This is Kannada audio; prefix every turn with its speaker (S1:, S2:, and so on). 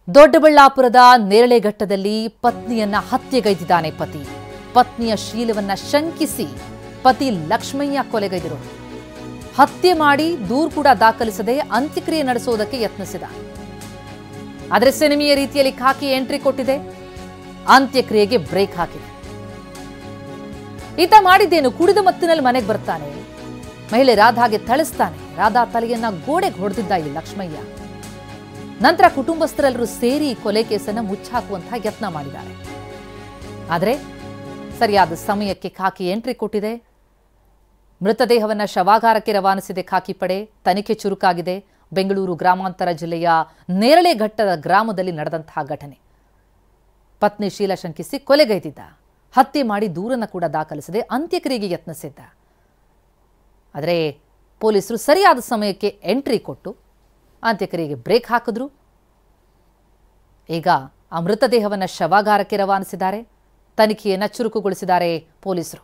S1: ದೊಡ್ಡಬಳ್ಳಾಪುರದ ನೇರಳೆಘಟ್ಟದಲ್ಲಿ ಪತ್ನಿಯನ್ನ ಹತ್ಯೆಗೈದಿದ್ದಾನೆ ಪತಿ. ಪತ್ನಿಯ ಶೀಲವನ್ನ ಶಂಕಿಸಿ ಪತಿ ಲಕ್ಷ್ಮಯ್ಯ ಕೊಲೆಗೈದಿರು. ಹತ್ಯೆ ಮಾಡಿ ದೂರು ಕೂಡ ದಾಖಲಿಸದೆ ಅಂತ್ಯಕ್ರಿಯೆ ನಡೆಸುವುದಕ್ಕೆ ಯತ್ನಿಸಿದ. ಆದರೆ ಸಿನಿಮೆಯ ರೀತಿಯಲ್ಲಿ ಖಾಕಿ ಎಂಟ್ರಿ ಕೊಟ್ಟಿದೆ, ಅಂತ್ಯಕ್ರಿಯೆಗೆ ಬ್ರೇಕ್ ಹಾಕಿದೆ. ಈತ ಮಾಡಿದ್ದೇನು? ಕುಡಿದ ಮತ್ತಿನಲ್ಲಿ ಮನೆಗೆ ಬರ್ತಾನೆ, ಮಹಿಳೆ ರಾಧಾಗೆ ಥಳಿಸ್ತಾನೆ. ರಾಧಾ ತಲೆಯನ್ನ ಗೋಡೆಗೆ ಹೊಡೆದಿದ್ದ ಈ ಲಕ್ಷ್ಮಯ್ಯ. ನಂತರ ಕುಟುಂಬಸ್ಥರೆಲ್ಲರೂ ಸೇರಿ ಕೊಲೆ ಕೇಸನ್ನು ಮುಚ್ಚಾಕುವಂತಹ ಯತ್ನ ಮಾಡಿದ್ದಾರೆ. ಆದರೆ ಸರಿಯಾದ ಸಮಯಕ್ಕೆ ಖಾಕಿ ಎಂಟ್ರಿ ಕೊಟ್ಟಿದೆ. ಮೃತದೇಹವನ್ನು ಶವಾಗಾರಕ್ಕೆ ರವಾನಿಸಿದೆ ಖಾಕಿ ಪಡೆ. ತನಿಖೆ ಚುರುಕಾಗಿದೆ. ಬೆಂಗಳೂರು ಗ್ರಾಮಾಂತರ ಜಿಲ್ಲೆಯ ನೇರಳೆಘಟ್ಟದ ಗ್ರಾಮದಲ್ಲಿ ನಡೆದಂತಹ ಘಟನೆ. ಪತ್ನಿ ಶೀಲ ಶಂಕಿಸಿ ಕೊಲೆಗೈದಿದ್ದ. ಹತ್ಯೆ ಮಾಡಿ ದೂರನ್ನು ಕೂಡ ದಾಖಲಿಸದೆ ಅಂತ್ಯಕ್ರಿಯೆಗೆ ಯತ್ನಿಸಿದ್ದ. ಆದರೆ ಪೊಲೀಸರು ಸರಿಯಾದ ಸಮಯಕ್ಕೆ ಎಂಟ್ರಿ ಕೊಟ್ಟು ಅಂತ್ಯಕ್ರಿಯೆಗೆ ಬ್ರೇಕ್ ಹಾಕಿದ್ರು. ಈಗ ಆ ಮೃತದೇಹವನ್ನು ಶವಾಗಾರಕ್ಕೆ ರವಾನಿಸಿದ್ದಾರೆ. ತನಿಖೆಯನ್ನು ಚುರುಕುಗೊಳಿಸಿದ್ದಾರೆ ಪೊಲೀಸರು.